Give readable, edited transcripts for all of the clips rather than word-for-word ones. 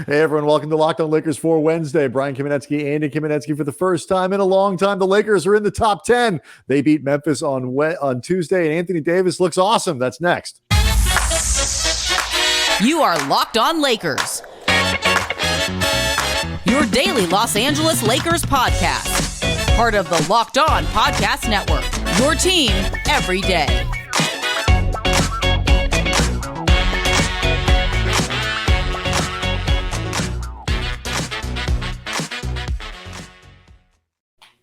Hey, everyone. Welcome to Locked On Lakers for Wednesday. Brian Kamenetsky, Andy Kamenetsky for the first time in a long time. The Lakers are in the top 10. They beat Memphis on Tuesday, and Anthony Davis looks awesome. That's next. You are Locked On Lakers, your daily Los Angeles Lakers podcast. Part of the Locked On Podcast Network, your team every day.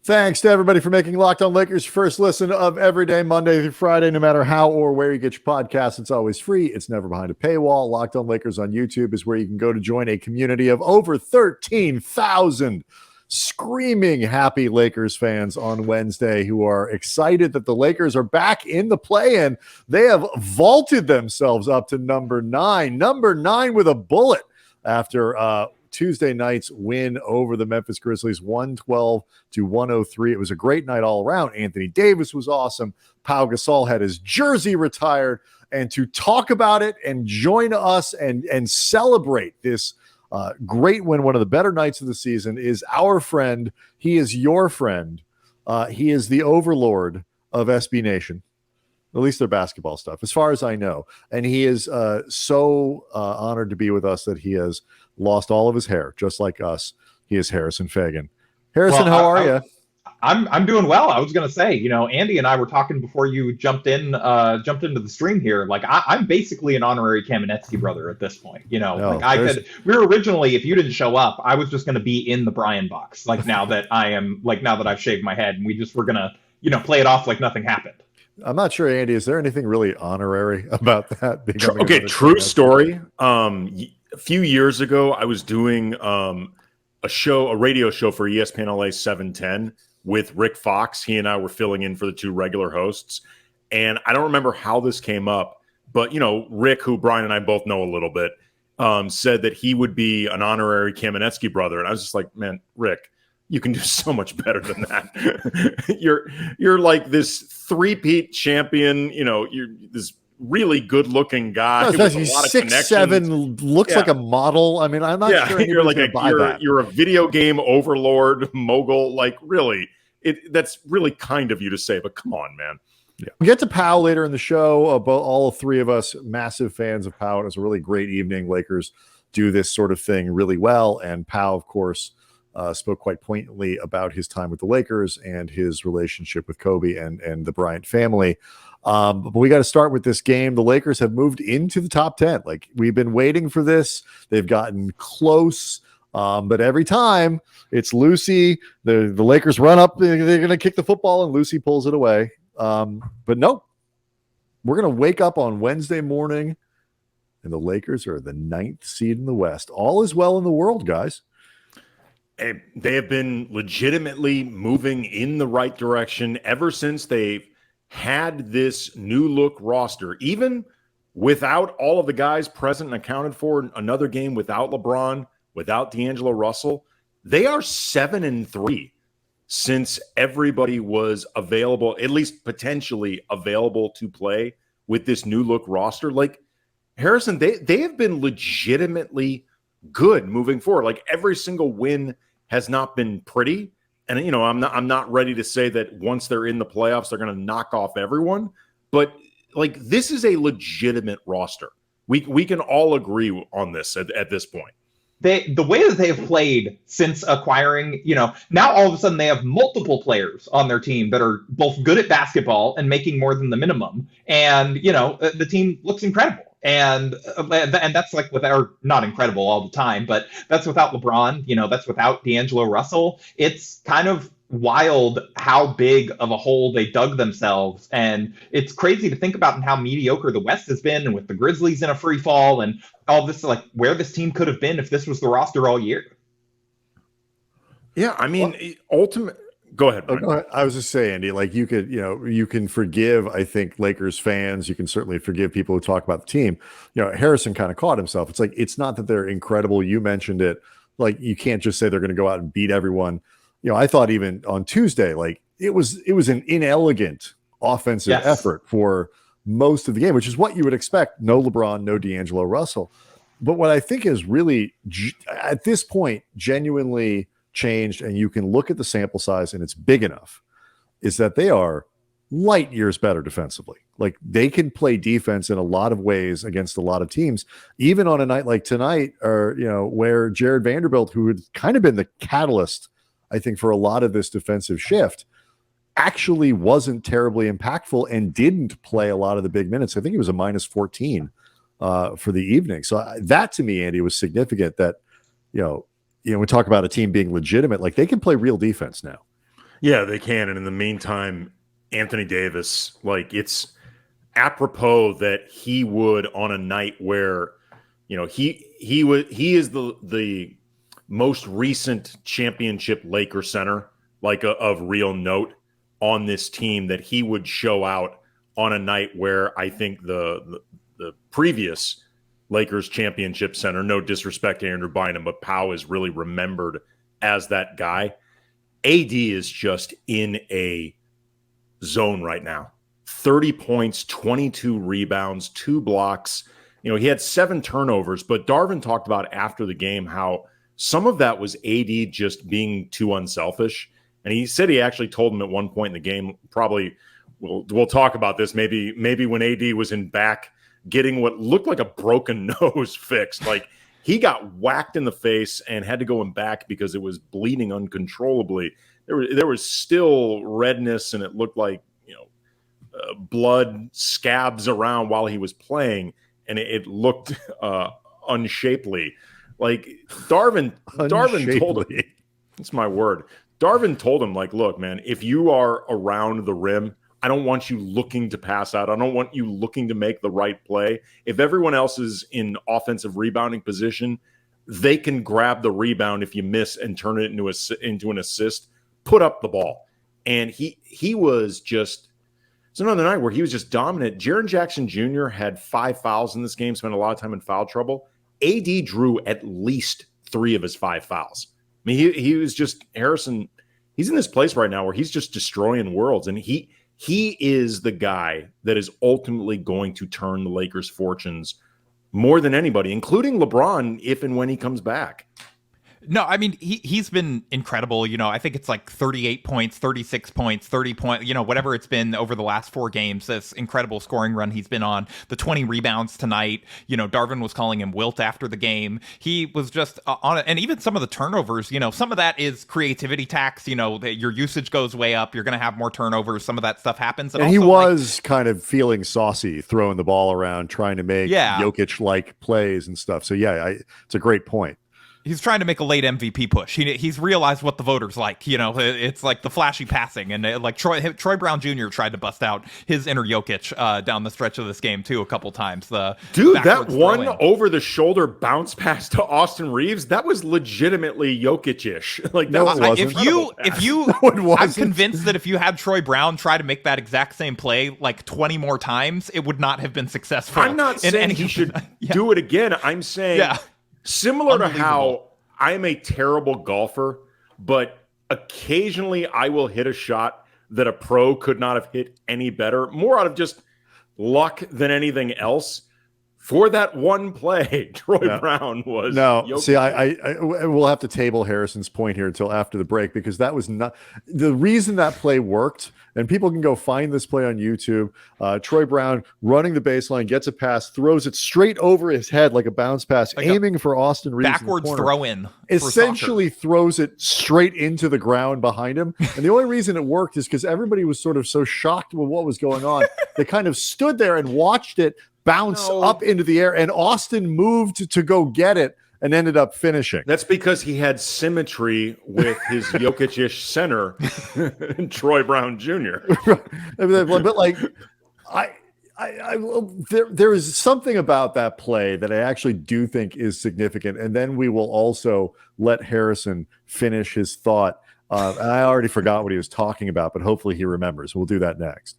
Thanks to everybody for making Locked On Lakers first listen of every day, Monday through Friday. No matter how or where you get your podcasts, it's always free. It's never behind a paywall. Locked On Lakers on YouTube is where you can go to join a community of over 13,000 screaming happy Lakers fans on Wednesday who are excited that the Lakers are back in the play-in. They have vaulted themselves up to number 9 with a bullet after Tuesday night's win over the Memphis Grizzlies, 112-103. It was a great night all around. Anthony Davis was awesome. Pau Gasol had his jersey retired. And to talk about it and join us and celebrate this great win, one of the better nights of the season, is our friend. He is your friend. He is the overlord of SB Nation, at least their basketball stuff, as far as I know. And he is so honored to be with us that he has lost all of his hair, just like us. He is Harrison Faigen. Harrison, how are you? I'm doing well. I was going to say, Andy and I were talking before you jumped into the stream here. Like I'm basically an honorary Kamenetsky brother at this point. We were originally, if you didn't show up, I was just going to be in the Brian box. Now that I've shaved my head, and we just were going to, play it off like nothing happened. I'm not sure, Andy, is there anything really honorary about that? Okay, true story. A few years ago, I was doing a radio show for ESPN LA 710 with Rick Fox. He and I were filling in for the two regular hosts. And I don't remember how this came up, but, Rick, who Brian and I both know a little bit, said that he would be an honorary Kamenetsky brother. And I was just like, man, Rick, you can do so much better than that. You're like this three-peat champion, you're this really good-looking guy. No, he's 6'7", looks like a model. I mean, I'm not sure you're like you're a video game overlord mogul. Like, really, that's really kind of you to say. But come on, man. Yeah. We get to Pau later in the show. About all three of us, massive fans of Pau. It was a really great evening. Lakers do this sort of thing really well, and Pau, of course, spoke quite poignantly about his time with the Lakers and his relationship with Kobe and the Bryant family. But we got to start with this game. The Lakers have moved into the top 10. Like, we've been waiting for this. They've gotten close. But every time it's Lucy, the Lakers run up, they're going to kick the football, and Lucy pulls it away. But no, we're going to wake up on Wednesday morning, and the Lakers are the 9th seed in the West. All is well in the world, guys. They have been legitimately moving in the right direction ever since they've had this new look roster, even without all of the guys present and accounted for. Another game without LeBron, without D'Angelo Russell. They are 7-3 since everybody was available, at least potentially available to play with this new look roster. Like, Harrison, they have been legitimately good moving forward. Like, every single win has not been pretty. And, I'm not ready to say that once they're in the playoffs, they're going to knock off everyone. But, like, this is a legitimate roster. We can all agree on this at this point. The way that they have played since acquiring, now all of a sudden they have multiple players on their team that are both good at basketball and making more than the minimum. And, the team looks incredible. And that's like without, not incredible all the time, but that's without LeBron, that's without D'Angelo Russell. It's kind of wild how big of a hole they dug themselves. And it's crazy to think about and how mediocre the West has been, and with the Grizzlies in a free fall and all this, like where this team could have been if this was the roster all year. Yeah. I mean, ultimately, go ahead. I was just saying, Andy, like you can forgive, I think, Lakers fans. You can certainly forgive people who talk about the team. Harrison kind of caught himself. It's like, it's not that they're incredible. You mentioned it. Like, you can't just say they're going to go out and beat everyone. I thought even on Tuesday, like it was an inelegant offensive effort for most of the game, which is what you would expect. No LeBron, no D'Angelo Russell. But what I think is really, at this point, genuinely changed, and you can look at the sample size and it's big enough, is that they are light years better defensively. Like, they can play defense in a lot of ways against a lot of teams, even on a night like tonight, or, where Jared Vanderbilt, who had kind of been the catalyst, I think, for a lot of this defensive shift, actually wasn't terribly impactful and didn't play a lot of the big minutes. I think he was a minus 14 for the evening. So that, to me, Andy, was significant that, we talk about a team being legitimate, like, they can play real defense now. Yeah, they can. And in the meantime, Anthony Davis, like, it's apropos that he would, on a night where, he is the most recent championship Laker center, like, of real note on this team, that he would show out on a night where I think the previous Lakers championship center, no disrespect to Andrew Bynum, but Pau is really remembered as that guy. AD is just in a zone right now. 30 points, 22 rebounds, 2 blocks. He had 7 turnovers, but Darvin talked about after the game how some of that was AD just being too unselfish. And he said he actually told him at one point in the game, probably we'll talk about this, maybe when AD was in back getting what looked like a broken nose fixed. Like, he got whacked in the face and had to go in back because it was bleeding uncontrollably. There was still redness, and it looked like blood scabs around while he was playing, and it looked unshapely. Like, Darvin told him, that's my word. Darvin told him, like, look, man, if you are around the rim, I don't want you looking to pass out. I don't want you looking to make the right play. If everyone else is in offensive rebounding position, they can grab the rebound if you miss and turn it into an assist. Put up the ball. And he was just – it's another night where he was just dominant. Jaren Jackson Jr. had 5 fouls in this game, spent a lot of time in foul trouble. AD drew at least 3 of his 5 fouls. I mean, he was just – Harrison, he's in this place right now where he's just destroying worlds. And he is the guy that is ultimately going to turn the Lakers' fortunes more than anybody, including LeBron, if and when he comes back. No, I mean, he's been incredible. I think it's like 38 points, 36 points, 30 points, whatever it's been over the last 4 games, this incredible scoring run he's been on, the 20 rebounds tonight. Darvin was calling him Wilt after the game. He was just on it. And even some of the turnovers, some of that is creativity tax. That your usage goes way up. You're going to have more turnovers. Some of that stuff happens. And he was kind of feeling saucy, throwing the ball around, trying to make Jokic-like plays and stuff. So, it's a great point. He's trying to make a late MVP push. He's realized what the voters like. It's like the flashy passing, and like Troy Brown Jr. tried to bust out his inner Jokic down the stretch of this game too a couple times. That one over the shoulder bounce pass to Austin Reeves, that was legitimately Jokic-ish. Like, that was if you I'm convinced that if you had Troy Brown try to make that exact same play like 20 more times, it would not have been successful. I'm not saying he should do it again. I'm saying similar to how I'm a terrible golfer, but occasionally I will hit a shot that a pro could not have hit any better, more out of just luck than anything else. For that one play, Troy Brown was. No, see, I will have to table Harrison's point here until after the break, because that was not the reason that play worked. And people can go find this play on YouTube. Troy Brown running the baseline, gets a pass, throws it straight over his head like a bounce pass, like aiming for Austin Reeves. Backwards throw in. Essentially throws it straight into the ground behind him. And the only reason it worked is because everybody was sort of so shocked with what was going on. They kind of stood there and watched it bounce up into the air, and Austin moved to go get it and ended up finishing. That's because he had symmetry with his Jokic-ish center, Troy Brown Jr. But like, there is something about that play that I actually do think is significant. And then we will also let Harrison finish his thought. And I already forgot what he was talking about, but hopefully he remembers. We'll do that next.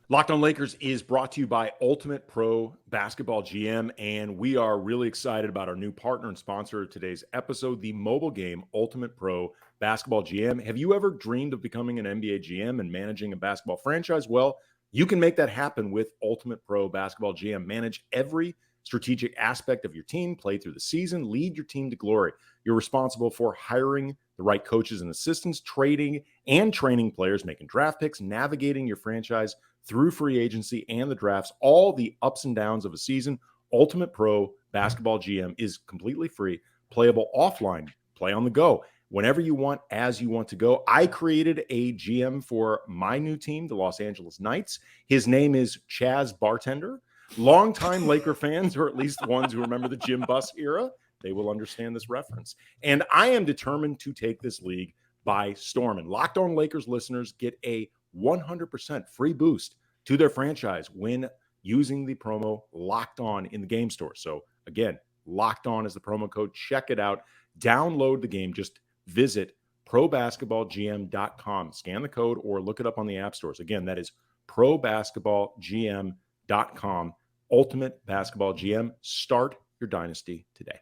Locked On Lakers is brought to you by Ultimate Pro Basketball GM, and we are really excited about our new partner and sponsor of today's episode, the mobile game Ultimate Pro Basketball GM. Have you ever dreamed of becoming an NBA GM and managing a basketball franchise? Well, you can make that happen with Ultimate Pro Basketball GM. Manage every strategic aspect of your team, play through the season, lead your team to glory. You're responsible for hiring the right coaches and assistants, trading and training players, making draft picks, navigating your franchise through free agency and the drafts, all the ups and downs of a season. Ultimate Pro Basketball GM is completely free, playable offline, play on the go, whenever you want, as you want to go. I created a GM for my new team, the Los Angeles Knights. His name is Chaz Bartender. Longtime Laker fans, or at least the ones who remember the Jim Buss era, they will understand this reference. And I am determined to take this league by storm. And Locked On Lakers listeners get a 100% free boost to their franchise when using the promo Locked On in the game store. So again, Locked On is the promo code. Check it out. Download the game. Just visit probasketballgm.com. Scan the code or look it up on the app stores. Again, that is probasketballgm.com. Ultimate Basketball GM. Start your dynasty today.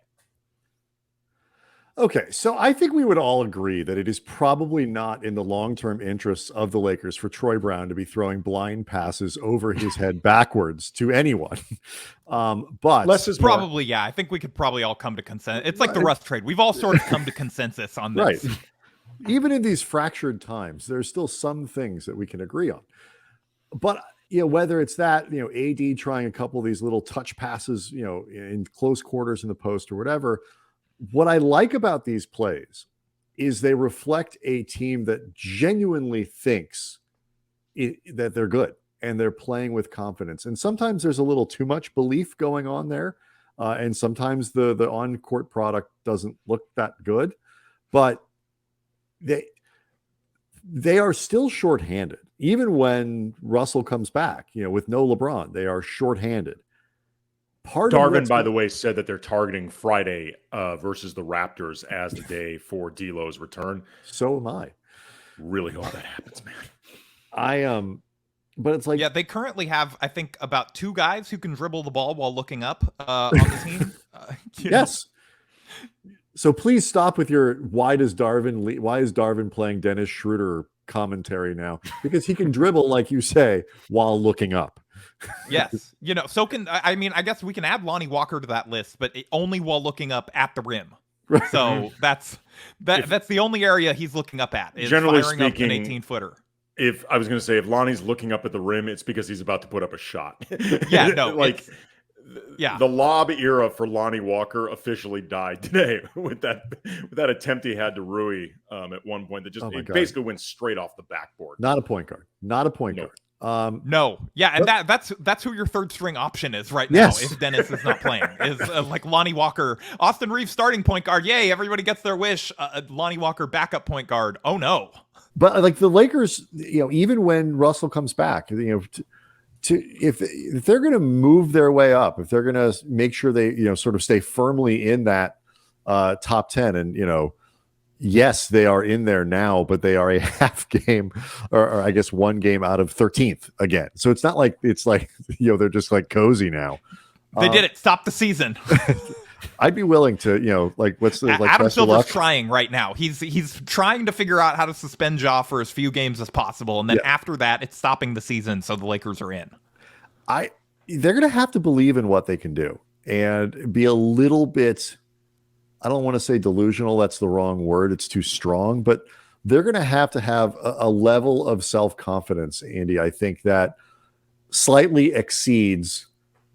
Okay, so I think we would all agree that it is probably not in the long-term interests of the Lakers for Troy Brown to be throwing blind passes over his head backwards to anyone. But less is probably, yeah. I think we could probably all come to consensus. It's like the Russ trade. We've all sort of come to consensus on this. Right. Even in these fractured times, there's still some things that we can agree on. But whether it's that, AD trying a couple of these little touch passes, in close quarters in the post or whatever. What I like about these plays is they reflect a team that genuinely thinks that they're good and they're playing with confidence. And sometimes there's a little too much belief going on there. And sometimes the on-court product doesn't look that good. But they are still shorthanded. Even when Russell comes back, with no LeBron, they are shorthanded. Darvin, by the way, said that they're targeting Friday versus the Raptors as the day for D'Lo's return. So am I. Really hope that happens, man. But it's like, yeah, they currently have, I think, about 2 guys who can dribble the ball while looking up on the team. Yes. So please stop with your why is Darvin playing Dennis Schroeder commentary now? Because he can dribble, like you say, while looking up. Yes. So I guess we can add Lonnie Walker to that list, but only while looking up at the rim. So that's the only area he's looking up at, is generally firing speaking, up an 18-footer. If Lonnie's looking up at the rim, it's because he's about to put up a shot. Yeah, no, the lob era for Lonnie Walker officially died today with that attempt he had to Rui at one point that just basically went straight off the backboard. Not a point guard. guard. No. Yeah, and that's who your third string option is right now. Yes. If Dennis is not playing, is like Lonnie Walker, Austin Reeves starting point guard. Yay, everybody gets their wish. Lonnie Walker backup point guard. Oh no. But like the Lakers, even when Russell comes back, if they're going to move their way up, if they're going to make sure they sort of stay firmly in that top 10, and yes, they are in there now, but they are a half game or I guess 1 game out of 13th again. So it's not like they're just like cozy now. They did it. Stop the season. I'd be willing to, what's the Adam Silver's trying right now. He's trying to figure out how to suspend Ja for as few games as possible, and then after that, it's stopping the season, so the Lakers are in. They're going to have to believe in what they can do and be a little bit. I don't want to say delusional. That's the wrong word. It's too strong. But they're going to have a level of self-confidence, Andy, I think, that slightly exceeds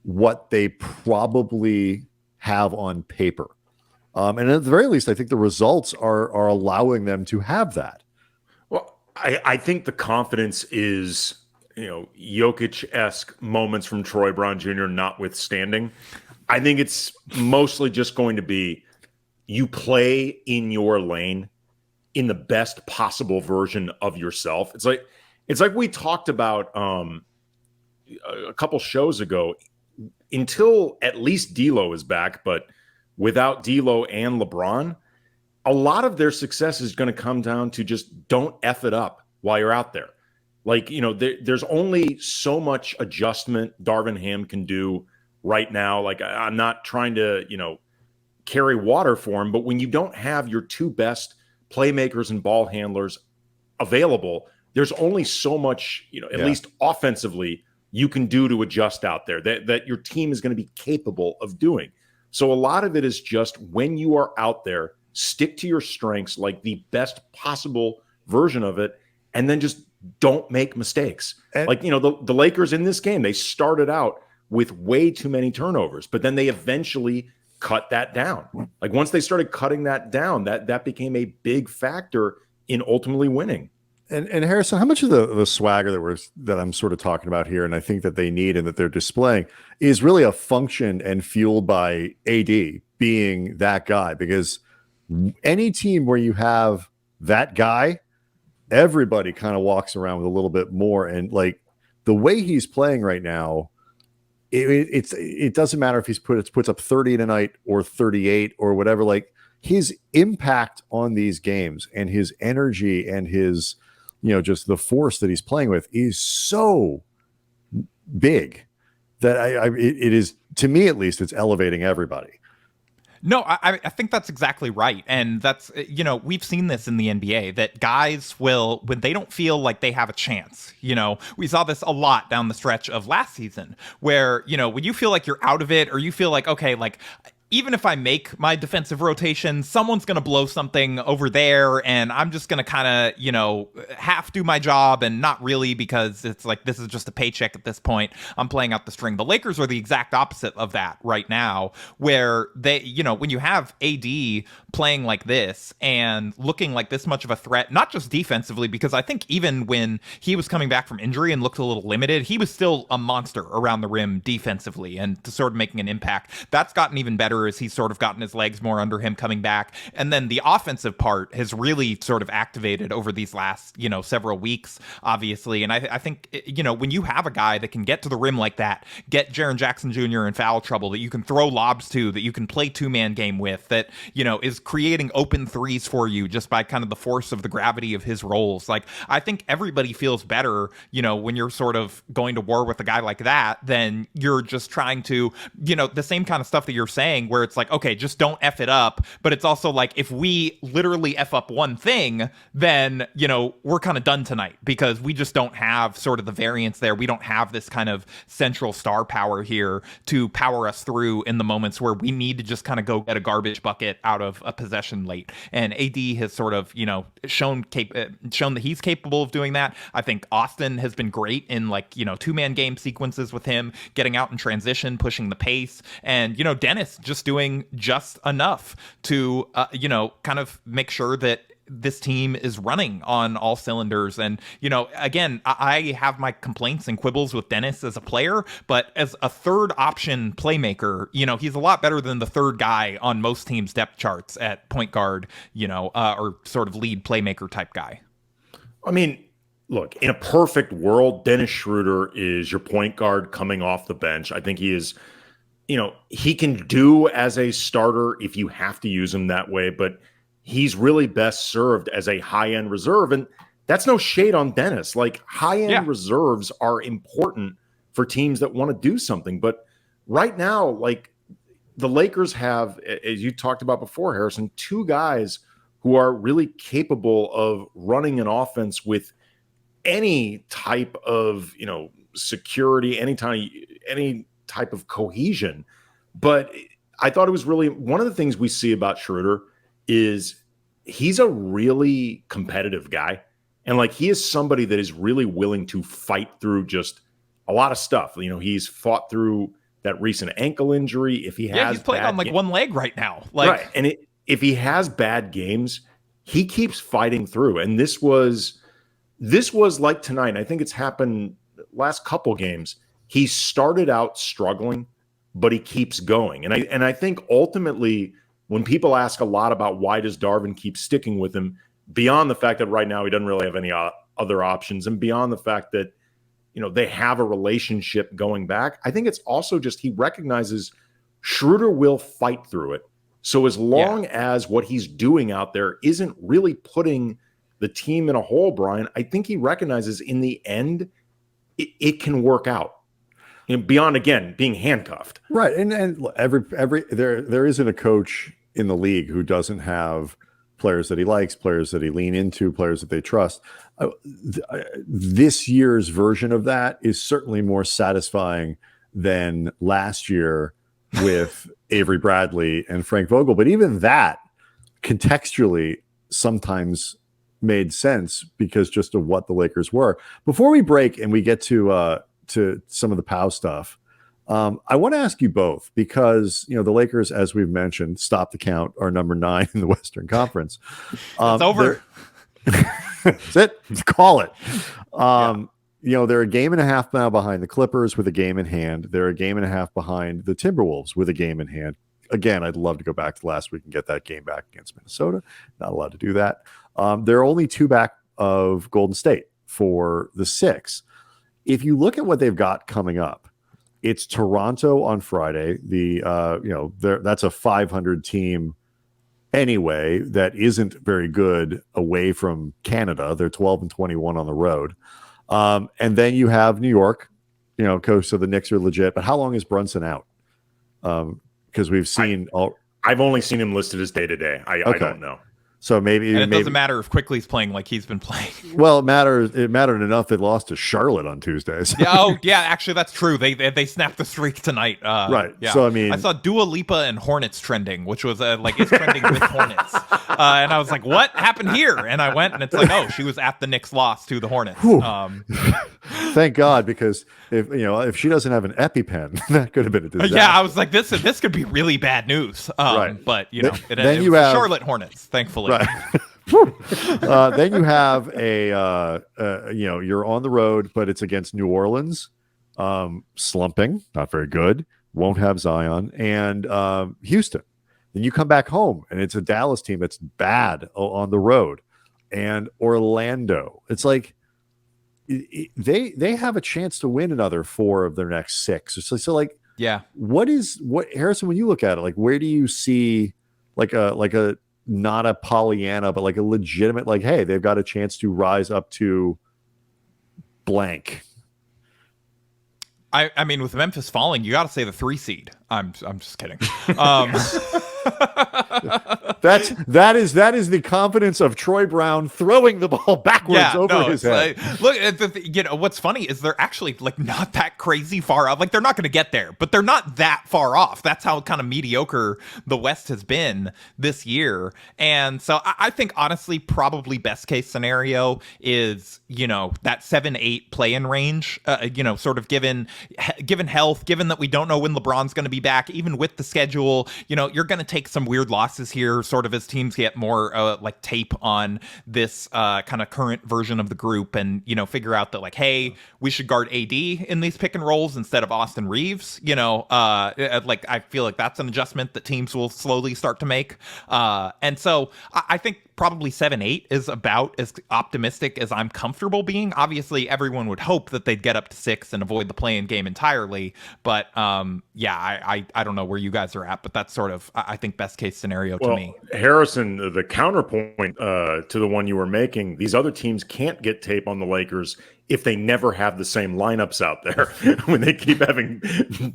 what they probably have on paper. And at the very least, I think the results are allowing them to have that. Well, I think the confidence is, Jokic-esque moments from Troy Brown Jr. notwithstanding. I think it's mostly just going to be, you play in your lane in the best possible version of yourself. It's like we talked about a couple shows ago, until at least D'Lo is back, but without D'Lo and LeBron, a lot of their success is going to come down to just don't F it up while you're out there. Like, there's only so much adjustment Darvin Ham can do right now. Like, I'm not trying to, carry water for him, but when you don't have your 2 best playmakers and ball handlers available, there's only so much, at least offensively, you can do to adjust out there, that your team is going to be capable of doing. So a lot of it is just when you are out there, stick to your strengths, like the best possible version of it, and then just don't make mistakes. And, like, the Lakers in this game, they started out with way too many turnovers, but then they eventually cut that down. Like once they started cutting that down, that became a big factor in ultimately winning. And Harrison, how much of the swagger that I'm sort of talking about here, and I think that they need and that they're displaying, is really a function and fueled by AD being that guy? Because any team where you have that guy, everybody kind of walks around with a little bit more. And like the way he's playing right now, it doesn't matter if puts up 30 tonight or 38 or whatever. Like his impact on these games and his energy and his, just the force that he's playing with is so big that it is, to me at least, it's elevating everybody. No, I think that's exactly right. And that's, we've seen this in the NBA, that guys will, when they don't feel like they have a chance, we saw this a lot down the stretch of last season where, when you feel like you're out of it or you feel like, okay, like, even if I make my defensive rotation, someone's going to blow something over there and I'm just going to kind of, half do my job and not really, because it's like, this is just a paycheck at this point. I'm playing out the string. The Lakers are the exact opposite of that right now, where they, when you have AD playing like this and looking like this much of a threat, not just defensively, because I think even when he was coming back from injury and looked a little limited, he was still a monster around the rim defensively and to sort of making an impact. That's gotten even better as he's sort of gotten his legs more under him coming back. And then the offensive part has really sort of activated over these last, several weeks, obviously. And I think, when you have a guy that can get to the rim like that, get Jaren Jackson Jr. in foul trouble, that you can throw lobs to, that you can play two-man game with, that, is creating open threes for you just by kind of the force of the gravity of his roles. Like, I think everybody feels better, when you're sort of going to war with a guy like that, than you're just trying to, the same kind of stuff that you're saying, where it's like, okay, just don't F it up. But it's also like, if we literally F up one thing, then, we're kind of done tonight because we just don't have sort of the variance there. We don't have this kind of central star power here to power us through in the moments where we need to just kind of go get a garbage bucket out of a possession late. And AD has sort of, shown that he's capable of doing that. I think Austin has been great in like, two-man game sequences with him, getting out in transition, pushing the pace. And, Dennis just doing just enough to, kind of make sure that this team is running on all cylinders. And, again, I have my complaints and quibbles with Dennis as a player, but as a third option playmaker, he's a lot better than the third guy on most teams' depth charts at point guard, or sort of lead playmaker type guy. I mean, look, in a perfect world, Dennis Schroeder is your point guard coming off the bench. I think he is, he can do as a starter if you have to use him that way, but he's really best served as a high-end reserve. And that's no shade on Dennis. Like, high-end reserves are important for teams that want to do something. But right now, like, the Lakers have, as you talked about before, Harrison, two guys who are really capable of running an offense with any type of, security, any type of cohesion. But I thought it was really one of the things we see about Schroeder is he's a really competitive guy. And like, he is somebody that is really willing to fight through just a lot of stuff. He's fought through that recent ankle injury. If he has, he's playing on like one leg right now. Like, right. And if he has bad games, he keeps fighting through. And this was like tonight. I think it's happened last couple games. He started out struggling, but he keeps going. And I think ultimately, when people ask a lot about why does Darvin keep sticking with him, beyond the fact that right now he doesn't really have any other options, and beyond the fact that, they have a relationship going back, I think it's also just he recognizes Schroeder will fight through it. So as long as what he's doing out there isn't really putting the team in a hole, Brian, I think he recognizes in the end it can work out. Beyond, again, being handcuffed. Right. And there isn't a coach in the league who doesn't have players that he likes, players that he lean into, players that they trust. This year's version of that is certainly more satisfying than last year with Avery Bradley and Frank Vogel. But even that contextually sometimes made sense because just of what the Lakers were. Before we break and we get to some of the Pau stuff, I want to ask you both because, the Lakers, as we've mentioned, stop the count, are number 9 in the Western Conference. It's over. That's it. Call it. They're a game and a half now behind the Clippers with a game in hand. They're a game and a half behind the Timberwolves with a game in hand. Again, I'd love to go back to last week and get that game back against Minnesota. Not allowed to do that. They're only 2 back of Golden State for the 6. If you look at what they've got coming up, it's Toronto on Friday. That's a 500 team anyway that isn't very good away from Canada. They're 12-21 on the road. And then you have New York, coach, so the Knicks are legit. But how long is Brunson out? Because we've seen I've only seen him listed as day-to-day. I don't know. So maybe doesn't matter if Quickly's playing like he's been playing. Well, it mattered enough they lost to Charlotte on Tuesday. So. Yeah, actually that's true. They snapped the streak tonight. Right. Yeah. So I saw Dua Lipa and Hornets trending, which was it's trending with Hornets. And I was like, what happened here? And I went and it's like, oh, she was at the Knicks loss to the Hornets. Thank God, because if she doesn't have an EpiPen, that could have been a disaster. Yeah, I was like, this could be really bad news. Right. But it was the Charlotte Hornets, thankfully. Right. Then you have you're on the road, but it's against New Orleans, slumping, not very good. Won't have Zion, and Houston. Then you come back home, and it's a Dallas team that's bad on the road, and Orlando. It's like they have a chance to win another 4 of their next 6. So yeah. What Harrison? When you look at it, where do you see like a not a Pollyanna, but like a legitimate, hey, they've got a chance to rise up to blank. I mean, with Memphis falling, you got to say the 3 seed. I'm just kidding. That is the confidence of Troy Brown throwing the ball backwards over his head. Look, what's funny is they're actually not that crazy far off. They're not going to get there, but they're not that far off. That's how kind of mediocre the West has been this year. And so I think honestly, probably best case scenario is that 7-8 play-in range. Sort of given health, given that we don't know when LeBron's going to be back, even with the schedule, you're going to take some weird losses here, sort of as teams get more tape on this kind of current version of the group, and figure out that hey, we should guard AD in these pick and rolls instead of Austin Reeves. I feel like that's an adjustment that teams will slowly start to make, and so I think probably 7-8 is about as optimistic as I'm comfortable being. Obviously, everyone would hope that they'd get up to 6 and avoid the play-in game entirely. But I don't know where you guys are at, but that's sort of, I think, best case scenario to me. Harrison, the counterpoint to the one you were making, these other teams can't get tape on the Lakers if they never have the same lineups out there. When they keep having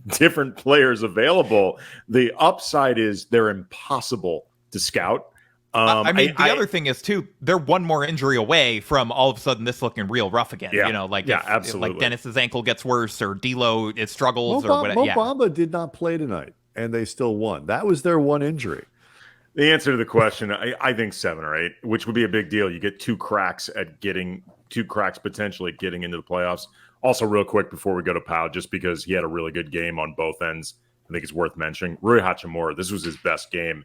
different players available, the upside is they're impossible to scout. The other thing is too, they're one more injury away from all of a sudden this looking real rough again. Absolutely. If Dennis's ankle gets worse or D'Lo it struggles or whatever. Bamba did not play tonight, and they still won. That was their one injury. The answer to the question, I think 7 or 8, which would be a big deal. You get 2 cracks potentially getting into the playoffs. Also, real quick before we go to Pau, just because he had a really good game on both ends, I think it's worth mentioning. Rui Hachimura, this was his best game,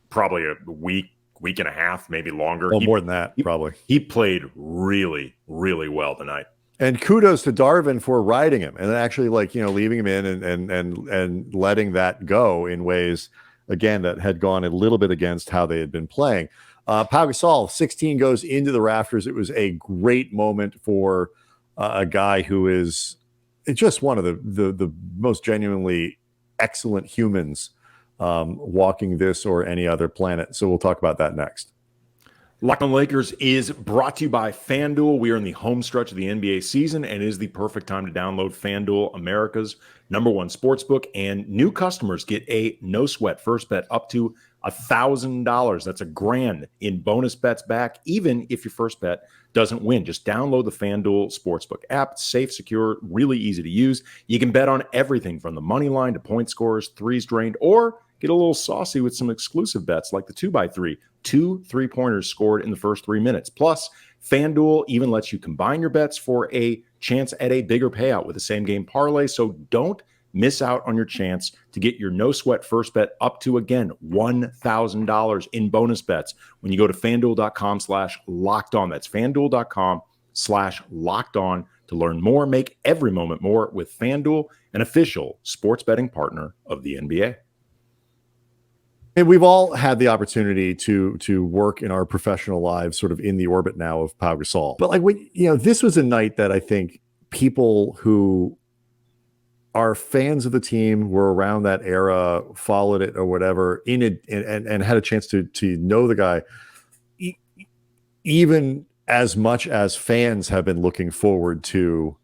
probably a week and a half, maybe longer. Well, more than that, probably. He played really, really well tonight. And kudos to Darvin for riding him and actually leaving him in and letting that go in ways, again, that had gone a little bit against how they had been playing. Pau Gasol, 16 goes into the rafters. It was a great moment for a guy who is just one of the most genuinely excellent humans walking this or any other planet. So we'll talk about that next. Locked On Lakers is brought to you by FanDuel. We are in the home stretch of the NBA season, and it is the perfect time to download FanDuel, America's #1 sportsbook. And new customers get a no-sweat first bet up to $1,000. That's $1,000 in bonus bets back, even if your first bet doesn't win. Just download the FanDuel Sportsbook app. It's safe, secure, really easy to use. You can bet on everything from the money line to point scores, threes drained, or get a little saucy with some exclusive bets like the 2x3. 2 3-pointers scored in the first 3 minutes. Plus, FanDuel even lets you combine your bets for a chance at a bigger payout with the same game parlay. So don't miss out on your chance to get your no sweat first bet up to, again, $1,000 in bonus bets when you go to FanDuel.com/lockedon. That's FanDuel.com/lockedon to learn more. Make every moment more with FanDuel, an official sports betting partner of the NBA. And we've all had the opportunity to work in our professional lives sort of in the orbit now of Pau Gasol. But like, this was a night that I think people who are fans of the team, were around that era, followed it or whatever, in it, and had a chance to know the guy, even as much as fans have been looking forward to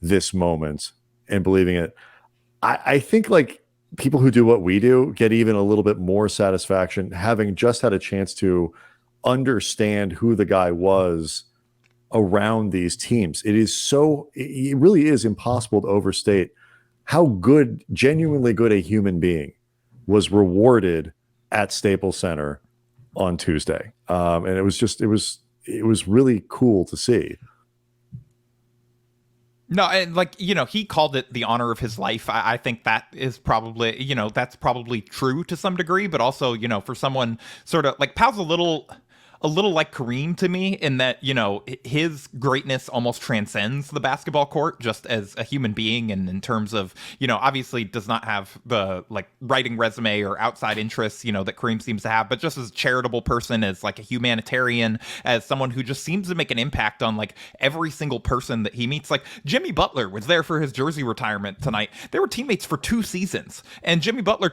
this moment and believing it. I think like people who do what we do get even a little bit more satisfaction having just had a chance to understand who the guy was around these teams. It really is impossible to overstate how good, genuinely good a human being was rewarded at Staples Center on Tuesday. And it was really cool to see. No, and like, he called it the honor of his life. I think that is probably, that's probably true to some degree, but also, for someone sort of like Pau's a little like Kareem to me in that, his greatness almost transcends the basketball court just as a human being. And in terms of, obviously does not have the like writing resume or outside interests, that Kareem seems to have, but just as a charitable person, as like a humanitarian, as someone who just seems to make an impact on like every single person that he meets. Like Jimmy Butler was there for his jersey retirement tonight. They were teammates for 2 seasons, and Jimmy Butler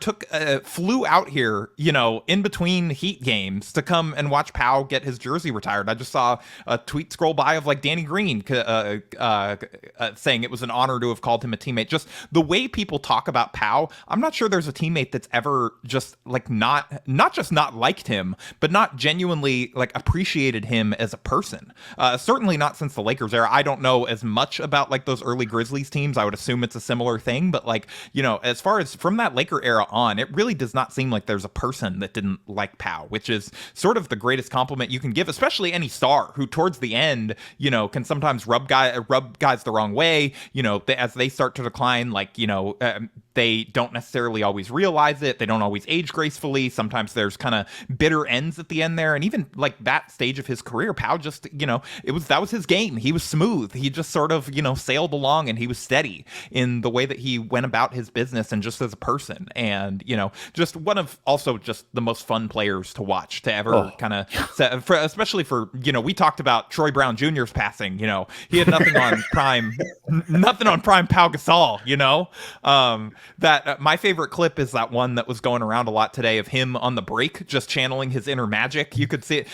flew out here, in between Heat games to come and watch Pau get his jersey retired. I just saw a tweet scroll by of like Danny Green saying it was an honor to have called him a teammate. Just the way people talk about Pau, I'm not sure there's a teammate that's ever just like not just not liked him, but not genuinely like appreciated him as a person. Certainly not since the Lakers era. I don't know as much about like those early Grizzlies teams. I would assume it's a similar thing, but like, as far as from that Laker era on, it really does not seem like there's a person that didn't like Pau, which is sort of the greatest compliment you can give, especially any star who towards the end, can sometimes rub guys the wrong way, as they start to decline, like, they don't necessarily always realize it. They don't always age gracefully. Sometimes there's kind of bitter ends at the end there. And even like that stage of his career, Pau just, that was his game. He was smooth. He just sort of, sailed along, and he was steady in the way that he went about his business and just as a person. And, just one of also just the most fun players to watch, to ever kind of, especially for, we talked about Troy Brown Jr.'s passing, he had nothing on prime Pau Gasol, that my favorite clip is that one that was going around a lot today of him on the break, just channeling his inner magic. You could see it,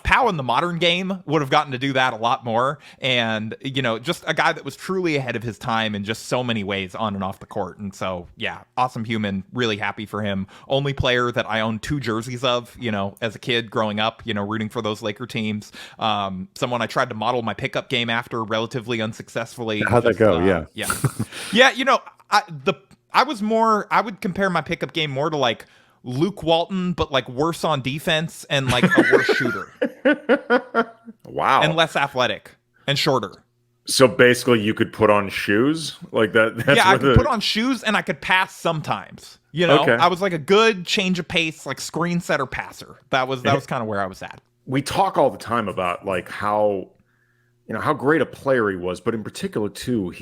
Pau in the modern game would have gotten to do that a lot more. And, just a guy that was truly ahead of his time in just so many ways on and off the court. And so, yeah, awesome human, really happy for him. Only player that I own 2 jerseys of, as a kid growing up, rooting for those Laker teams. Someone I tried to model my pickup game after relatively unsuccessfly. How'd that go? Yeah. I would compare my pickup game more to like Luke Walton, but like worse on defense and like a worse shooter. Wow. And less athletic and shorter. So basically you could put on shoes like that. I could put on shoes and I could pass sometimes. Okay. I was like a good change of pace, like screen setter passer. That was kind of where I was at. We talk all the time about like how great a player he was, but in particular too,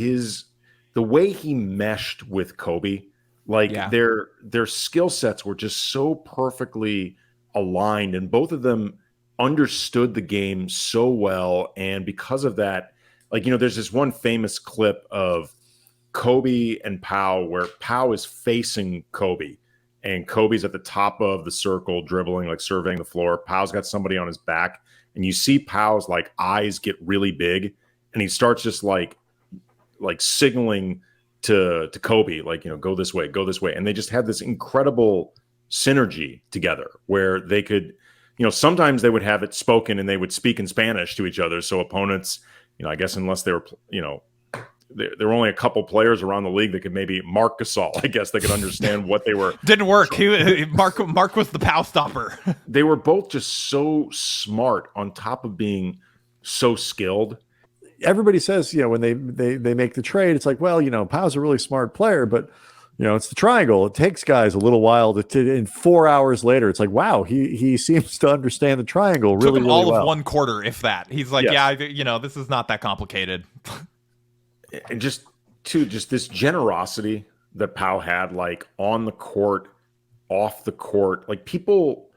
the way he meshed with Kobe, like their skill sets were just so perfectly aligned, and both of them understood the game so well. And because of that, like, there's this one famous clip of Kobe and Pau where Pau is facing Kobe and Kobe's at the top of the circle dribbling, like surveying the floor. Pau's got somebody on his back, and you see Pau's like eyes get really big, and he starts just like signaling to Kobe, like, go this way. And they just had this incredible synergy together where they could, sometimes they would have it spoken and they would speak in Spanish to each other. So opponents, I guess unless they were, there were only a couple players around the league that could maybe Marc Gasol, I guess, they could understand what they were. Didn't work. Mark was the Pau stopper. They were both just so smart on top of being so skilled. Everybody says, when they make the trade, it's like, well, Pau's a really smart player, but it's the triangle. It takes guys a little while in 4 hours later. It's like, wow, he seems to understand the triangle really, Took him really all well. of 1 quarter, if that. He's like, yes. This is not that complicated. And just this generosity that Pau had, like on the court, off the court, like people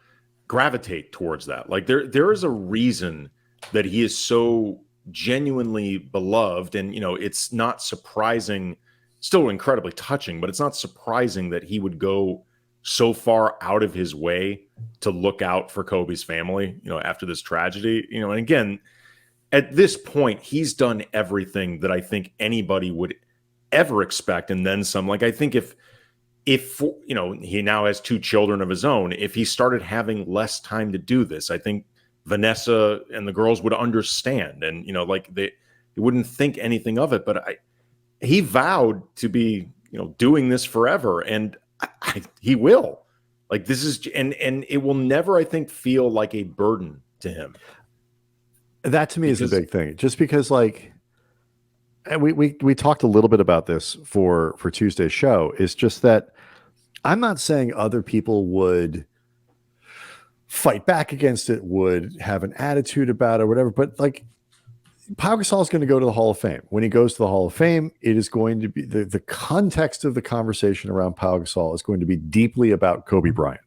gravitate towards that. Like there is a reason that he is so genuinely beloved. And, it's not surprising, still incredibly touching, but it's not surprising that he would go so far out of his way to look out for Kobe's family, after this tragedy, and again, at this point, he's done everything that I think anybody would ever expect, and then some. Like, I think if he now has 2 children of his own, if he started having less time to do this, I think Vanessa and the girls would understand, and they wouldn't think anything of it. But he vowed to be doing this forever, and he will. Like, this is, and it will never, I think, feel like a burden to him. That to me is a big thing, just because and we talked a little bit about this for Tuesday's show. It's just that I'm not saying other people would fight back against it, would have an attitude about it, or whatever. But Pau Gasol is going to go to the Hall of Fame. When he goes to the Hall of Fame, it is going to be the context of the conversation around Pau Gasol is going to be deeply about Kobe Bryant.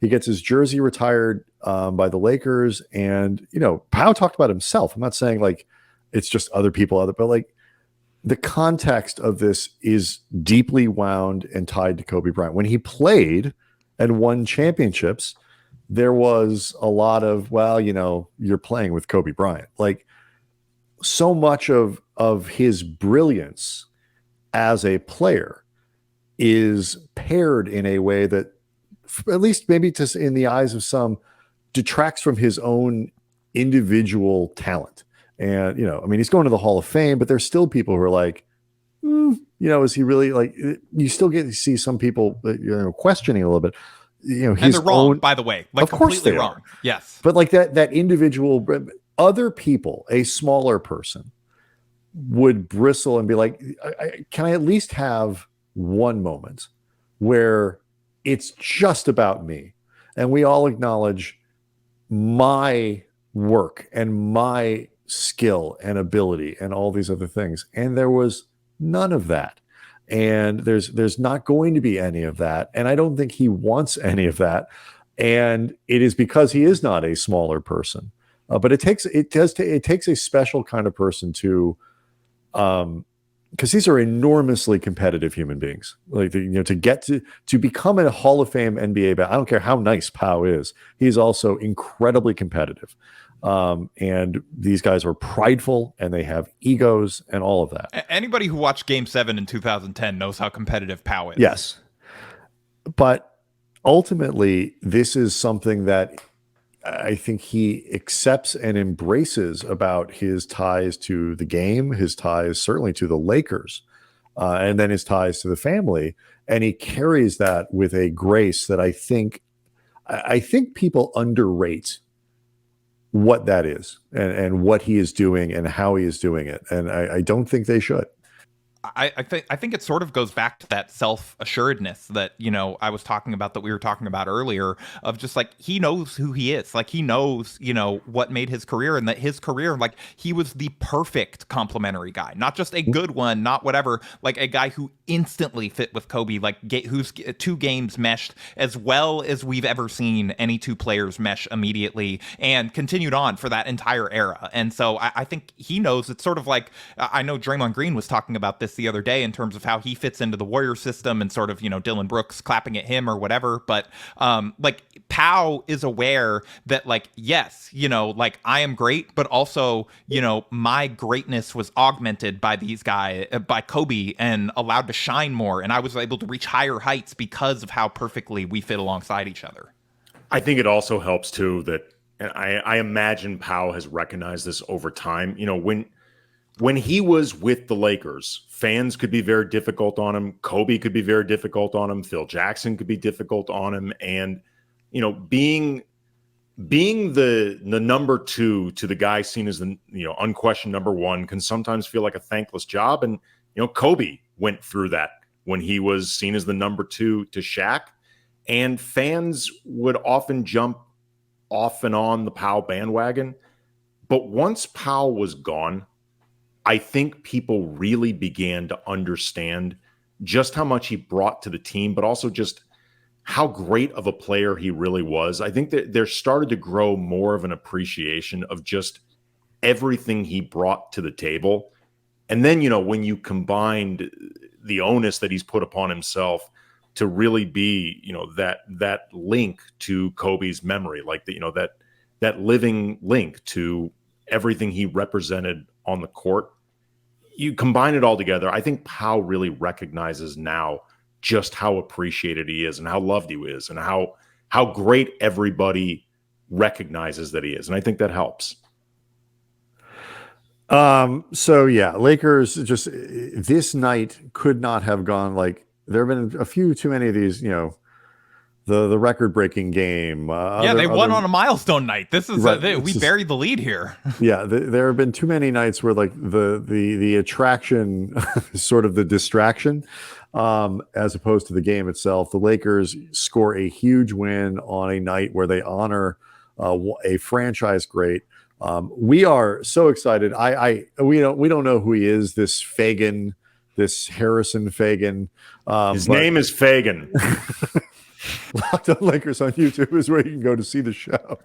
He gets his jersey retired by the Lakers, and Pau talked about himself. I'm not saying it's just other people, but the context of this is deeply wound and tied to Kobe Bryant. When he played and won championships, there was a lot of, well, you're playing with Kobe Bryant. So much of his brilliance as a player is paired in a way that, at least maybe in the eyes of some, detracts from his own individual talent. And, he's going to the Hall of Fame, but there's still people who are like, is he really you still get to see some people, questioning a little bit, and they're wrong, by the way, of course completely they wrong. are. Yes. But that individual, other people, a smaller person would bristle and be like, can I at least have one moment where it's just about me and we all acknowledge my work and my skill and ability and all these other things? And there was none of that, and there's not going to be any of that, and I don't think he wants any of that, and it is because he is not a smaller person, but it takes a special kind of person to because these are enormously competitive human beings. To get to become a Hall of Fame NBA I don't care how nice Pau is, he's also incredibly competitive. And these guys are prideful and they have egos and all of that. Anybody who watched Game 7 in 2010 knows how competitive Pau is. Yes. But ultimately, this is something that I think he accepts and embraces about his ties to the game, his ties certainly to the Lakers, and then his ties to the family. And he carries that with a grace that I think people underrate what that is and what he is doing and how he is doing it. And I don't think they should. I think it sort of goes back to that self-assuredness that, I was talking about, that we were talking about earlier, of just he knows who he is. He knows, what made his career, and that his career, he was the perfect complementary guy, not just a good one, not whatever, a guy who instantly fit with Kobe, whose 2 games meshed as well as we've ever seen any 2 players mesh immediately, and continued on for that entire era. And so I think he knows. It's sort of I know Draymond Green was talking about this this the other day in terms of how he fits into the Warrior system and sort of, Dylan Brooks clapping at him or whatever. But like Pau is aware that like, yes, like I am great, but also, my greatness was augmented by these guys, by Kobe, and allowed to shine more. And I was able to reach higher heights because of how perfectly we fit alongside each other. I think it also helps too that, and I imagine Pau has recognized this over time. When he was with the Lakers, fans could be very difficult on him. Kobe could be very difficult on him. Phil Jackson could be difficult on him. And, being the number two to the guy seen as the, unquestioned number one can sometimes feel like a thankless job. And, Kobe went through that when he was seen as the number two to Shaq. And fans would often jump off and on the Pau bandwagon. But once Pau was gone, I think people really began to understand just how much he brought to the team, but also just how great of a player he really was. I think that there started to grow more of an appreciation of just everything he brought to the table. And then, when you combined the onus that he's put upon himself to really be, that link to Kobe's memory, like that living link to everything he represented on the court. You combine it all together. I think Pau really recognizes now just how appreciated he is and how loved he is and how great everybody recognizes that he is. And I think that helps. So yeah, Lakers just this night could not have gone like there have been a few too many of these, the record-breaking game. They won on a milestone night. This is right, we buried the lead here. Yeah, there have been too many nights where like the attraction is sort of the distraction, as opposed to the game itself. The Lakers score a huge win on a night where they honor a franchise great. We are so excited. We don't know who he is. This Faigen, this Harrison Faigen. His name is Faigen. Locked On Lakers on YouTube is where you can go to see the show.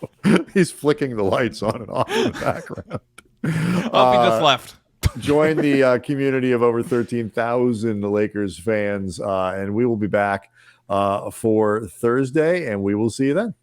He's flicking the lights on and off in the background. He just left. Join the community of over 13,000 Lakers fans, and we will be back for Thursday, and we will see you then.